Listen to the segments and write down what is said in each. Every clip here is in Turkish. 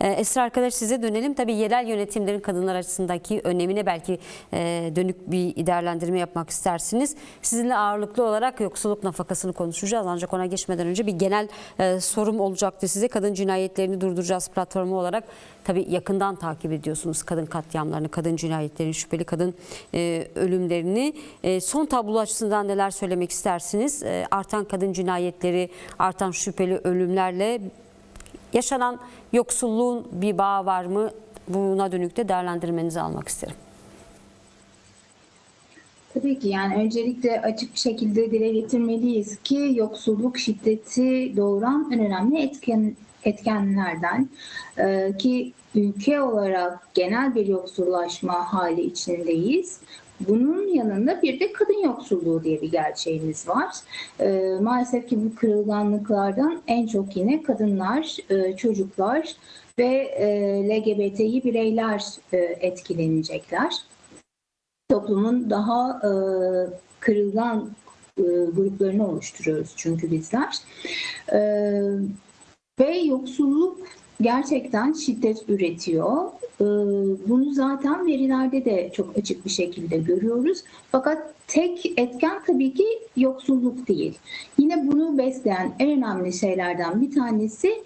Esra arkadaş, size dönelim. Tabii yerel yönetimlerin kadınlar açısındaki önemine belki dönük bir değerlendirme yapmak istersiniz. Sizinle ağırlıklı olarak yoksulluk nafakasını konuşacağız. Ancak ona geçmeden önce bir genel sorum olacaktı size. Kadın cinayetlerini durduracağız platformu olarak. Tabii yakından takip ediyorsunuz kadın katliamlarını, kadın cinayetlerini, şüpheli kadın ölümlerini. Son tablo açısından neler söylemek istersiniz? Artan kadın cinayetleri, artan şüpheli ölümlerle yaşanan yoksulluğun bir bağı var mı? Buna dönük de değerlendirmenizi almak isterim. Tabii ki, yani öncelikle açık bir şekilde dile getirmeliyiz ki yoksulluk şiddeti doğuran en önemli etkenlerden ki ülke olarak genel bir yoksullaşma hali içindeyiz. Bunun yanında bir de kadın yoksulluğu diye bir gerçeğimiz var. Maalesef ki bu kırılganlıklardan en çok yine kadınlar, çocuklar ve LGBTİ bireyler etkilenecekler. Toplumun daha kırılgan gruplarını oluşturuyoruz çünkü bizler. Ve yoksulluk gerçekten şiddet üretiyor. Bunu zaten verilerde de çok açık bir şekilde görüyoruz. Fakat tek etken tabii ki yoksulluk değil. Yine bunu besleyen en önemli şeylerden bir tanesi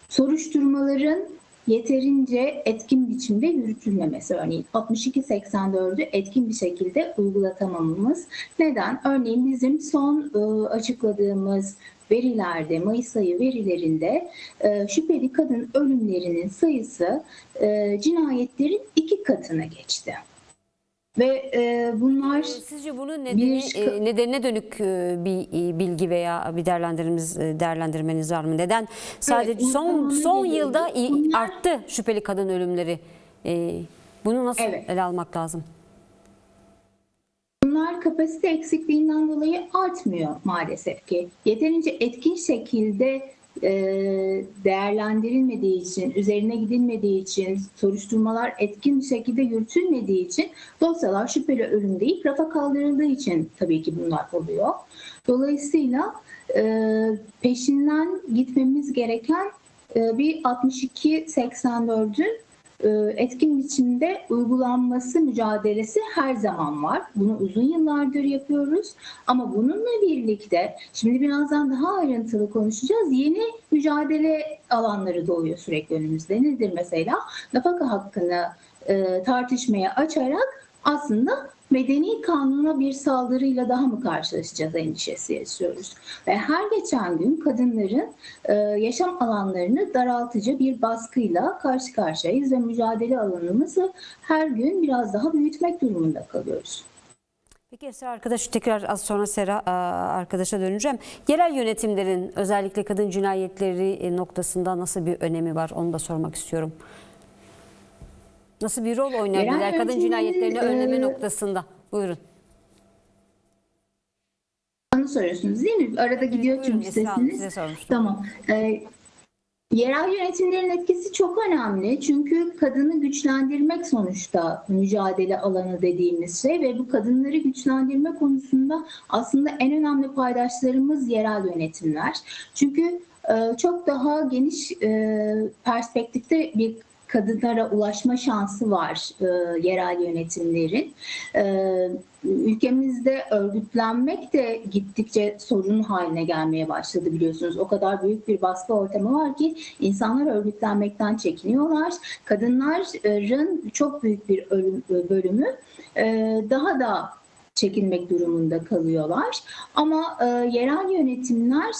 soruşturmaların yeterince etkin biçimde yürütülmemesi. Örneğin 62-84'ü etkin bir şekilde uygulatamamamız. Neden? Örneğin bizim son açıkladığımız verilerde, Mayıs ayı verilerinde şüpheli kadın ölümlerinin sayısı cinayetlerin 2 katına geçti. Ve bunlar... Sizce bunun nedenine dönük bir bilgi veya bir değerlendirmeniz var mı? Neden sadece Evet, son yılda arttı şüpheli kadın ölümleri? Bunu nasıl ele almak lazım? Bunlar kapasite eksikliğinden dolayı artmıyor maalesef ki. Yeterince etkin şekilde değerlendirilmediği için, üzerine gidilmediği için, soruşturmalar etkin bir şekilde yürütülmediği için dosyalar şüpheli ölüm deyip rafa kaldırıldığı için tabii ki bunlar oluyor. Dolayısıyla peşinden gitmemiz gereken bir 62-84'ün etkin biçimde uygulanması mücadelesi her zaman var. Bunu uzun yıllardır yapıyoruz. Ama bununla birlikte şimdi birazdan daha ayrıntılı konuşacağız. Yeni mücadele alanları doğuyor sürekli önümüzde. Nedir mesela? Nafaka hakkını tartışmaya açarak aslında medeni kanuna bir saldırıyla daha mı karşılaşacağız endişesi yaşıyoruz. Ve her geçen gün kadınların yaşam alanlarını daraltıcı bir baskıyla karşı karşıyayız ve mücadele alanımızı her gün biraz daha büyütmek durumunda kalıyoruz. Peki Esra arkadaş, tekrar az sonra Sera arkadaşa döneceğim. Yerel yönetimlerin özellikle kadın cinayetleri noktasında nasıl bir önemi var, onu da sormak istiyorum. Nasıl bir rol oynayabilirler kadın cinayetlerini önleme noktasında? Buyurun. Onu soruyorsunuz değil mi? Arada gidiyor çünkü sesiniz. Tamam. Yerel yönetimlerin etkisi çok önemli. Çünkü kadını güçlendirmek sonuçta mücadele alanı dediğimiz şey ve bu kadınları güçlendirme konusunda aslında en önemli paydaşlarımız yerel yönetimler. Çünkü çok daha geniş perspektifte bir kadınlara ulaşma şansı var yerel yönetimlerin. Ülkemizde örgütlenmek de gittikçe sorun haline gelmeye başladı biliyorsunuz. O kadar büyük bir baskı ortamı var ki insanlar örgütlenmekten çekiniyorlar. Kadınların çok büyük bir bölümü daha da çekilmek durumunda kalıyorlar. Ama yerel yönetimler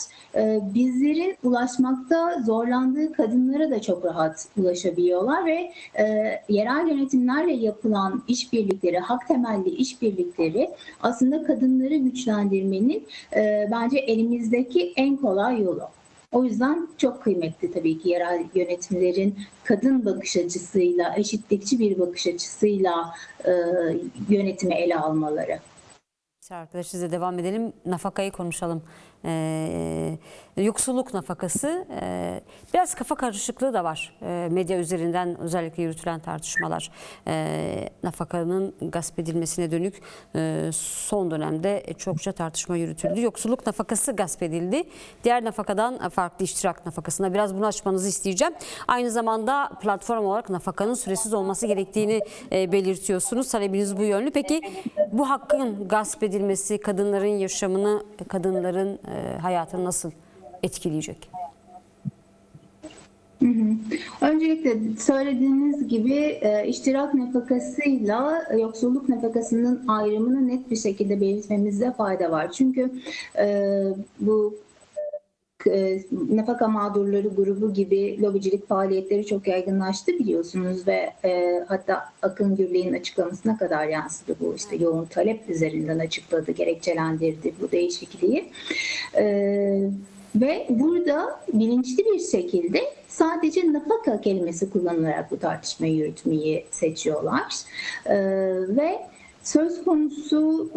bizlerin ulaşmakta zorlandığı kadınlara da çok rahat ulaşabiliyorlar ve yerel yönetimlerle yapılan işbirlikleri, hak temelli işbirlikleri aslında kadınları güçlendirmenin bence elimizdeki en kolay yolu. O yüzden çok kıymetli tabii ki yerel yönetimlerin kadın bakış açısıyla, eşitlikçi bir bakış açısıyla yönetimi ele almaları. Arkadaşlar size devam edelim. Nafakayı konuşalım. yoksulluk nafakası. Biraz kafa karışıklığı da var. Medya üzerinden özellikle yürütülen tartışmalar. Nafakanın gasp edilmesine dönük son dönemde çokça tartışma yürütüldü. Yoksulluk nafakası gasp edildi. Diğer nafakadan farklı iştirak nafakasına biraz bunu açmanızı isteyeceğim. Aynı zamanda platform olarak nafakanın süresiz olması gerektiğini belirtiyorsunuz. Talebiniz bu yönlü. Peki bu hakkın gasp edilmesi kadınların yaşamını, kadınların hayatını nasıl etkileyecek? Öncelikle söylediğiniz gibi iştirak nafakasıyla yoksulluk nafakasının ayrımını net bir şekilde belirtmemizde fayda var. Çünkü bu nafaka mağdurları grubu gibi lobicilik faaliyetleri çok yaygınlaştı biliyorsunuz ve hatta Akın Gürley'in açıklamasına kadar yansıdı bu, işte yoğun talep üzerinden açıkladı, gerekçelendirdi bu değişikliği. Ve burada bilinçli bir şekilde sadece nafaka kelimesi kullanılarak bu tartışmayı yürütmeyi seçiyorlar. Ve söz konusu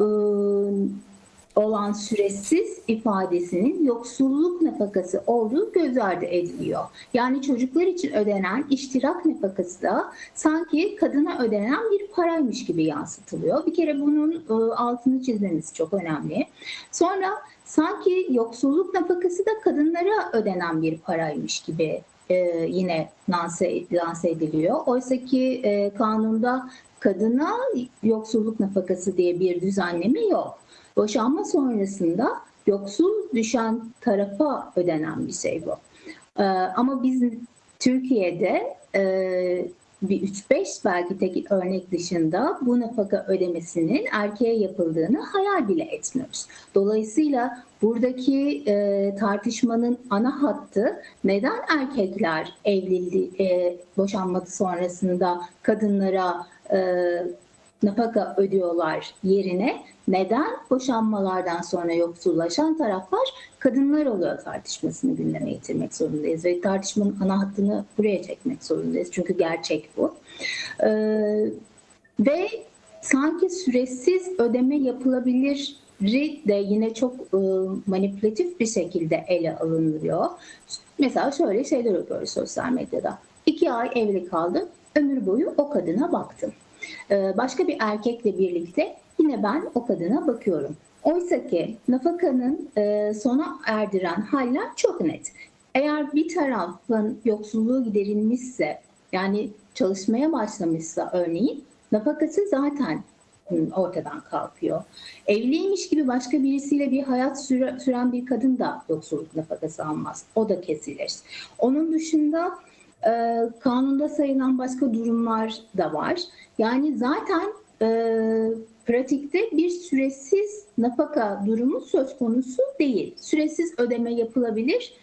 olan süresiz ifadesinin yoksulluk nafakası olduğu göz ardı ediliyor. Yani çocuklar için ödenen iştirak nafakası da sanki kadına ödenen bir paraymış gibi yansıtılıyor. Bir kere bunun altını çizmemiz çok önemli. Sonra sanki yoksulluk nafakası da kadınlara ödenen bir paraymış gibi yine lanse ediliyor. Oysa ki kanunda kadına yoksulluk nafakası diye bir düzenleme yok. Boşanma sonrasında yoksul düşen tarafa ödenen bir şey bu. Ama biz Türkiye'de bir 3-5 belki tek örnek dışında bu nafaka ödemesinin erkeğe yapıldığını hayal bile etmiyoruz. Dolayısıyla buradaki tartışmanın ana hattı neden erkekler boşanma sonrasında kadınlara nafaka ödüyorlar yerine neden boşanmalardan sonra yoksullaşan taraflar kadınlar oluyor tartışmasını gündeme getirmek zorundayız ve tartışmanın ana hattını buraya çekmek zorundayız. Çünkü gerçek bu. Ve sanki süresiz ödeme yapılabilir de yine çok manipülatif bir şekilde ele alınıyor. Mesela şöyle şeyler okuyoruz sosyal medyada. 2 ay evli kaldım, ömür boyu o kadına baktım. Başka bir erkekle birlikte yine ben o kadına bakıyorum. Oysa ki nafakanın sona erdiren haller çok net. Eğer bir tarafın yoksulluğu giderilmişse, yani çalışmaya başlamışsa örneğin, nafakası zaten ortadan kalkıyor. Evliymiş gibi başka birisiyle bir hayat süren bir kadın da yoksulluk nafakası almaz. O da kesilir. Onun dışında kanunda sayılan başka durumlar da var. Yani zaten pratikte bir süresiz nafaka durumu söz konusu değil. Süresiz ödeme yapılabilir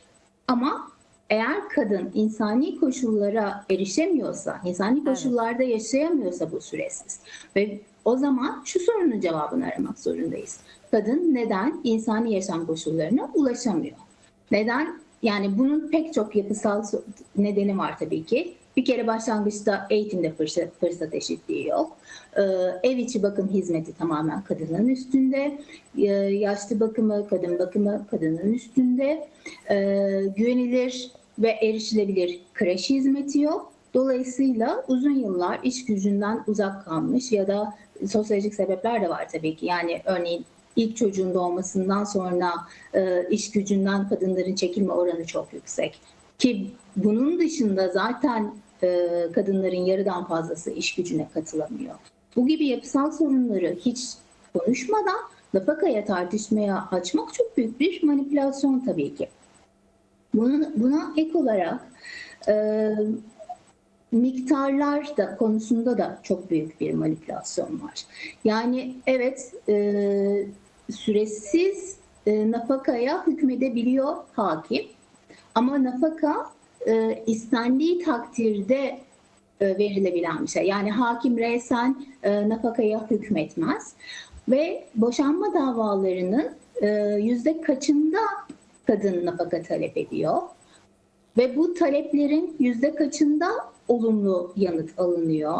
ama eğer kadın insani koşullara erişemiyorsa, insani koşullarda yaşayamıyorsa bu süresiz. Ve o zaman şu sorunun cevabını aramak zorundayız. Kadın neden insani yaşam koşullarına ulaşamıyor? Neden? Yani bunun pek çok yapısal nedeni var tabii ki. Bir kere başlangıçta eğitimde fırsat eşitliği yok. Ev içi bakım hizmeti tamamen kadının üstünde. Yaşlı bakımı, kadın bakımı kadının üstünde. Güvenilir ve erişilebilir kreş hizmeti yok. Dolayısıyla uzun yıllar iş gücünden uzak kalmış ya da sosyolojik sebepler de var tabii ki. Yani örneğin İlk çocuğun doğmasından sonra iş gücünden kadınların çekilme oranı çok yüksek. Ki bunun dışında zaten kadınların yarıdan fazlası iş gücüne katılamıyor. Bu gibi yapısal sorunları hiç konuşmadan nafakaya tartışmaya açmak çok büyük bir manipülasyon tabii ki. Buna ek olarak miktarlar da konusunda da çok büyük bir manipülasyon var. Yani evet süresiz nafakaya hükmedebiliyor hakim ama nafaka istendiği takdirde verilebilen bir şey. Yani hakim resen nafakaya hükmetmez ve boşanma davalarının yüzde kaçında kadın nafaka talep ediyor ve bu taleplerin yüzde kaçında olumlu yanıt alınıyor.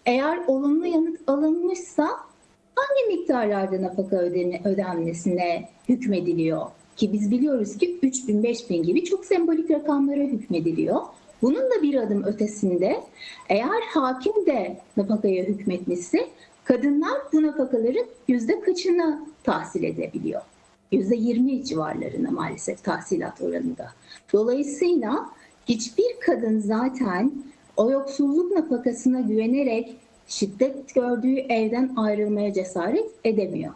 Eğer olumlu yanıt alınmışsa hangi miktarlarda nafaka ödenmesine hükmediliyor? Ki biz biliyoruz ki 3000, 5000 gibi çok sembolik rakamlara hükmediliyor. Bunun da bir adım ötesinde eğer hakim de nafakaya hükmetmişse kadınlar bu nafakaların yüzde kaçını tahsil edebiliyor? %20 civarlarında maalesef tahsilat oranında. Dolayısıyla hiçbir kadın zaten o yoksulluk nafakasına güvenerek şiddet gördüğü evden ayrılmaya cesaret edemiyor.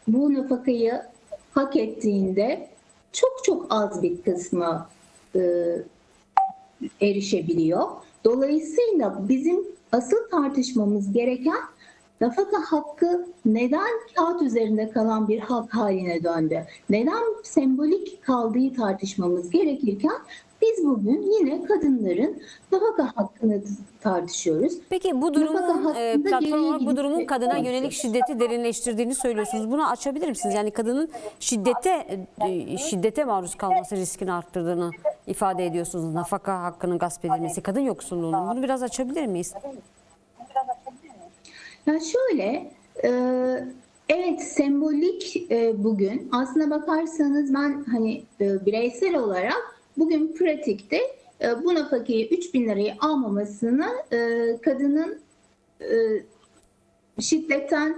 Bu nafakayı hak ettiğinde çok çok az bir kısmı e, erişebiliyor. Dolayısıyla bizim asıl tartışmamız gereken nafaka hakkı neden kağıt üzerinde kalan bir hak haline döndü? Neden sembolik kaldığı tartışmamız gerekirken biz bugün yine kadınların nafaka hakkını tartışıyoruz. Peki bu Nafaka durumun hakkında platform geriye olarak bu gidip durumun kadına yönelik konuşuyoruz. şiddeti derinleştirdiğini söylüyorsunuz. Bunu açabilir misiniz? Yani kadının şiddete maruz kalması riskini arttırdığını ifade ediyorsunuz. Nafaka hakkının gasp edilmesi, kadın yoksulluğunun. Bunu biraz açabilir miyiz? Ya şöyle, evet sembolik bugün. Aslına bakarsanız ben hani bireysel olarak bugün pratikte bu nafakayı 3000 lirayı almamasını kadının şiddetten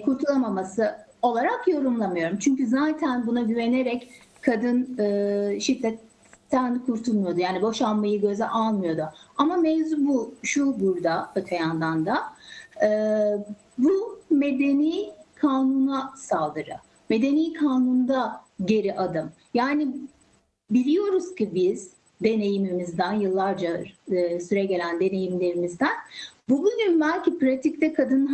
kurtulamaması olarak yorumlamıyorum. Çünkü zaten buna güvenerek kadın şiddetten kurtulmuyordu. Yani boşanmayı göze almıyordu. Ama mevzu şu burada öte yandan da bu medeni kanuna saldırı. Medeni kanunda geri adım. Yani biliyoruz ki biz deneyimimizden, yıllarca süregelen deneyimlerimizden bugün belki pratikte kadın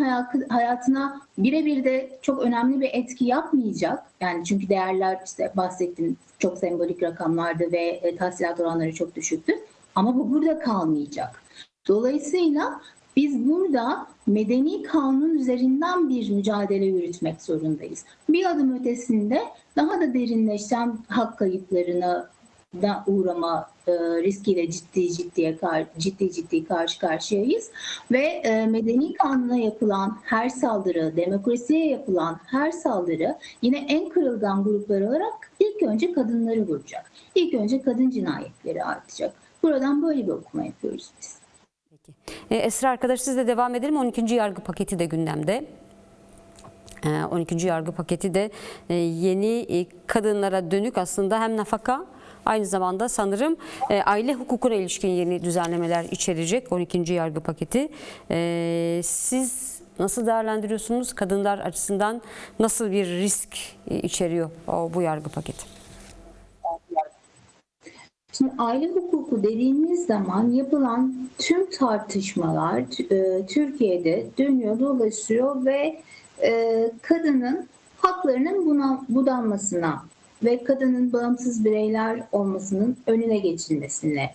hayatına birebir de çok önemli bir etki yapmayacak. Yani çünkü değerler işte bahsettiğim çok sembolik rakamlardı ve tahsilat oranları çok düşüktü. Ama bu burada kalmayacak. Dolayısıyla biz burada medeni kanun üzerinden bir mücadele yürütmek zorundayız. Bir adım ötesinde daha da derinleşen hak kayıplarına da uğrama riskiyle ciddi karşı karşıyayız ve medeni kanuna yapılan her saldırı, demokrasiye yapılan her saldırı yine en kırılgan gruplar olarak ilk önce kadınları vuracak. İlk önce kadın cinayetleri artacak. Buradan böyle bir okuma yapıyoruz biz. Peki. Esra arkadaş sizle devam edelim. 12. yargı paketi de gündemde. 12. yargı paketi de yeni kadınlara dönük aslında hem nafaka aynı zamanda sanırım aile hukukuna ilişkin yeni düzenlemeler içerecek 12. yargı paketi. Siz nasıl değerlendiriyorsunuz? Kadınlar açısından nasıl bir risk içeriyor bu yargı paketi? Şimdi aile hukuku dediğimiz zaman yapılan tüm tartışmalar Türkiye'de dönüyor, dolaşıyor ve kadının haklarının budanmasına ve kadının bağımsız bireyler olmasının önüne geçilmesine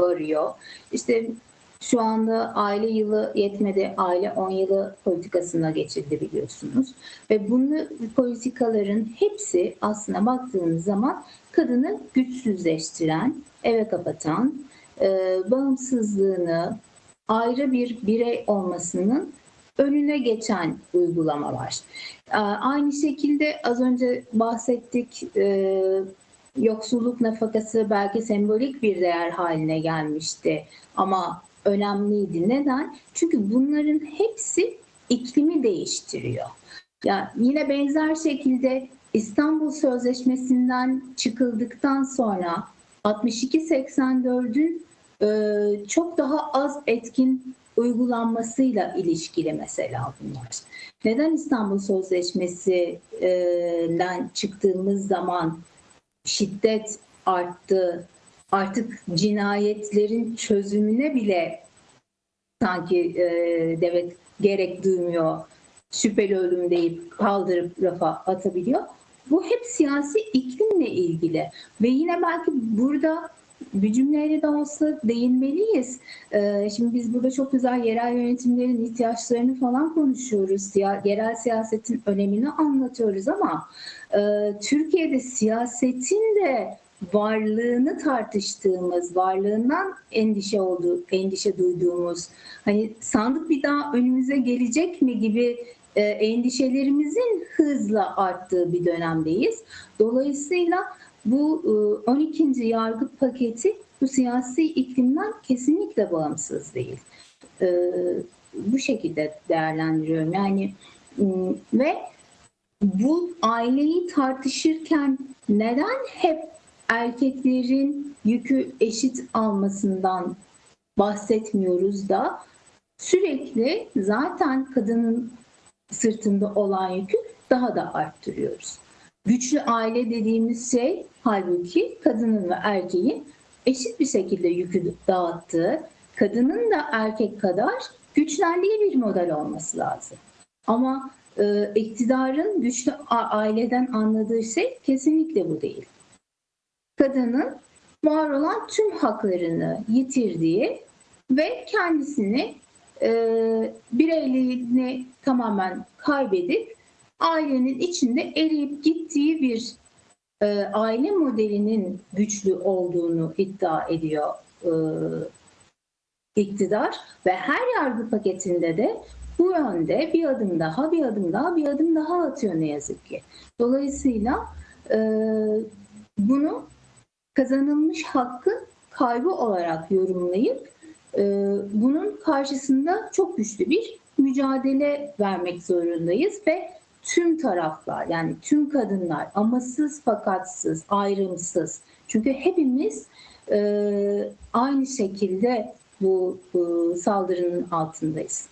varıyor. İşte şu anda aile yılı yetmedi, aile 10 yılı politikasına geçildi biliyorsunuz. Ve bu politikaların hepsi aslına baktığınız zaman kadını güçsüzleştiren, eve kapatan, bağımsızlığını, ayrı bir birey olmasının önüne geçen uygulamalar. Aynı şekilde az önce bahsettik, yoksulluk nafakası belki sembolik bir değer haline gelmişti ama önemliydi. Neden? Çünkü bunların hepsi iklimi değiştiriyor. Ya yine benzer şekilde İstanbul Sözleşmesi'nden çıkıldıktan sonra 62-84'ün çok daha az etkin uygulanmasıyla ilişkili mesela bunlar. Neden İstanbul Sözleşmesi'nden çıktığımız zaman şiddet arttı, artık cinayetlerin çözümüne bile sanki devlet gerek duymuyor, şüpheli ölüm deyip kaldırıp rafa atabiliyor. Bu hep siyasi iklimle ilgili ve yine belki burada bir cümleyle de olsa değinmeliyiz. Şimdi biz burada çok güzel yerel yönetimlerin ihtiyaçlarını falan konuşuyoruz. Yerel siyasetin önemini anlatıyoruz ama Türkiye'de siyasetin de varlığını tartıştığımız, varlığından endişe duyduğumuz, hani sandık bir daha önümüze gelecek mi gibi endişelerimizin hızla arttığı bir dönemdeyiz. Dolayısıyla bu 12. yargı paketi bu siyasi iklimden kesinlikle bağımsız değil. Bu şekilde değerlendiriyorum. Yani ve bu aileyi tartışırken neden hep erkeklerin yükü eşit almasından bahsetmiyoruz da sürekli zaten kadının sırtında olan yükü daha da arttırıyoruz. Güçlü aile dediğimiz şey halbuki kadının ve erkeğin eşit bir şekilde yükü dağıttığı, kadının da erkek kadar güçlendiği bir model olması lazım. Ama iktidarın güçlü aileden anladığı şey kesinlikle bu değil. Kadının var olan tüm haklarını yitirdiği ve kendisini bireyliğini tamamen kaybedip ailenin içinde eriyip gittiği bir aile modelinin güçlü olduğunu iddia ediyor iktidar ve her yargı paketinde de bu yönde bir adım daha atıyor ne yazık ki. Dolayısıyla bunu kazanılmış hakkı kaybı olarak yorumlayıp bunun karşısında çok güçlü bir mücadele vermek zorundayız ve tüm taraflar, yani tüm kadınlar, amasız fakatsız, ayrımsız, çünkü hepimiz aynı şekilde bu saldırının altındayız.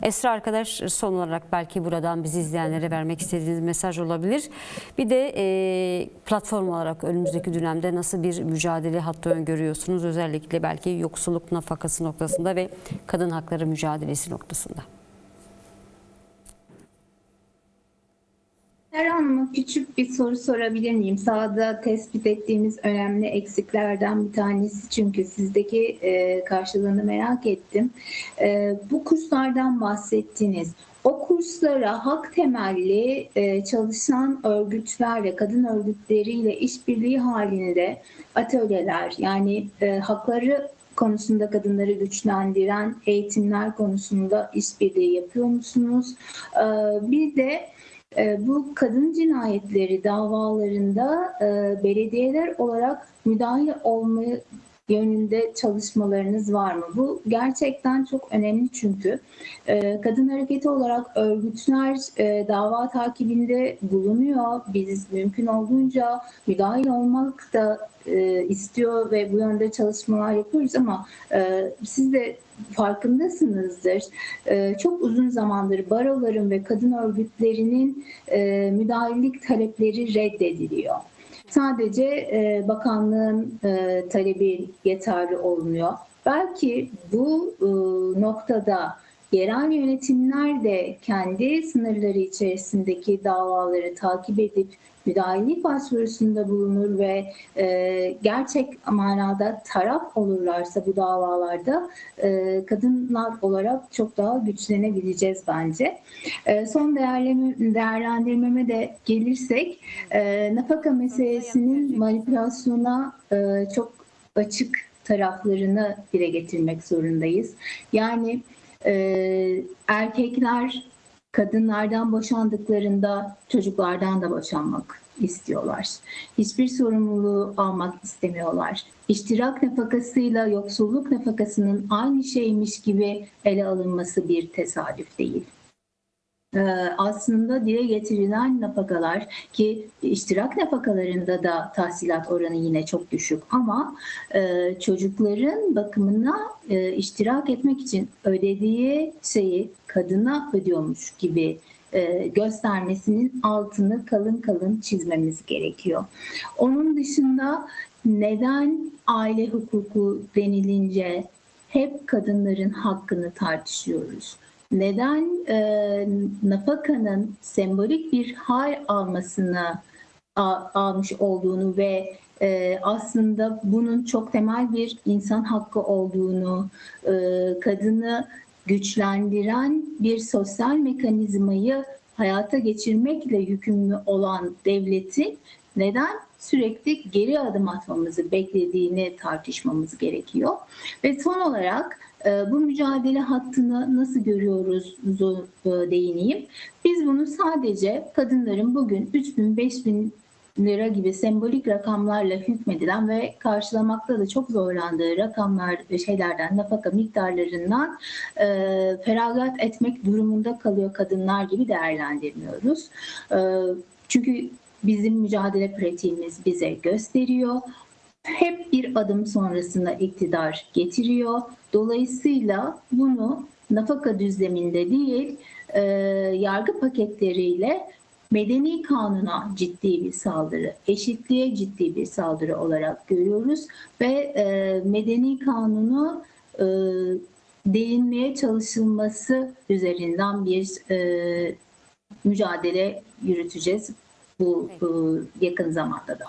Esra arkadaş, son olarak belki buradan bizi izleyenlere vermek istediğiniz mesaj olabilir. Bir de platform olarak önümüzdeki dönemde nasıl bir mücadele hattı öngörüyorsunuz? Özellikle belki yoksulluk nafakası noktasında ve kadın hakları mücadelesi noktasında. Serra Hanım'a küçük bir soru sorabilir miyim? Sahada tespit ettiğimiz önemli eksiklerden bir tanesi, çünkü sizdeki karşılığını merak ettim. Bu kurslardan bahsettiniz. O kurslara hak temelli çalışan örgütlerle, kadın örgütleriyle işbirliği halinde atölyeler, yani hakları konusunda kadınları güçlendiren eğitimler konusunda işbirliği yapıyor musunuz? Bir de bu kadın cinayetleri davalarında belediyeler olarak müdahil olma yönünde çalışmalarınız var mı? Bu gerçekten çok önemli, çünkü kadın hareketi olarak örgütler dava takibinde bulunuyor. Biz mümkün olduğunca müdahil olmak da istiyor ve bu yönde çalışmalar yapıyoruz, ama siz de farkındasınızdır. Çok uzun zamandır baroların ve kadın örgütlerinin müdahillik talepleri reddediliyor. Sadece bakanlığın talebi yeterli olmuyor. Belki bu noktada yerel yönetimler de kendi sınırları içerisindeki davaları takip edip müdahillik başvurusunda bulunur ve gerçek manada taraf olurlarsa bu davalarda kadınlar olarak çok daha güçlenebileceğiz bence. Son değerlendirmeme de gelirsek, nafaka meselesinin manipülasyona çok açık taraflarını dile getirmek zorundayız. Yani erkekler kadınlardan boşandıklarında çocuklardan da boşanmak istiyorlar. Hiçbir sorumluluğu almak istemiyorlar. İştirak nafakasıyla yoksulluk nafakasının aynı şeymiş gibi ele alınması bir tesadüf değil. Aslında dile getirilen nafakalar, ki iştirak nafakalarında da tahsilat oranı yine çok düşük, ama çocukların bakımına iştirak etmek için ödediği şeyi kadına ödüyormuş gibi göstermesinin altını kalın kalın çizmemiz gerekiyor. Onun dışında neden aile hukuku denilince hep kadınların hakkını tartışıyoruz? Neden nafakanın sembolik bir hal almış olduğunu ve aslında bunun çok temel bir insan hakkı olduğunu, kadını güçlendiren bir sosyal mekanizmayı hayata geçirmekle yükümlü olan devletin neden sürekli geri adım atmamızı beklediğini tartışmamız gerekiyor. Ve son olarak bu mücadele hattını nasıl görüyoruz değineyim. Biz bunu sadece kadınların bugün 3.000, 5.000 lira gibi sembolik rakamlarla hükmedilen ve karşılamakta da çok zorlandığı rakamlar şeylerden, nafaka miktarlarından feragat etmek durumunda kalıyor kadınlar gibi değerlendirmiyoruz. Çünkü bizim mücadele pratiğimiz bize gösteriyor. Hep bir adım sonrasında iktidar getiriyor. Dolayısıyla bunu nafaka düzleminde değil, yargı paketleriyle medeni kanuna ciddi bir saldırı, eşitliğe ciddi bir saldırı olarak görüyoruz ve medeni kanunu değinmeye çalışılması üzerinden bir mücadele yürüteceğiz bu yakın zamanda da.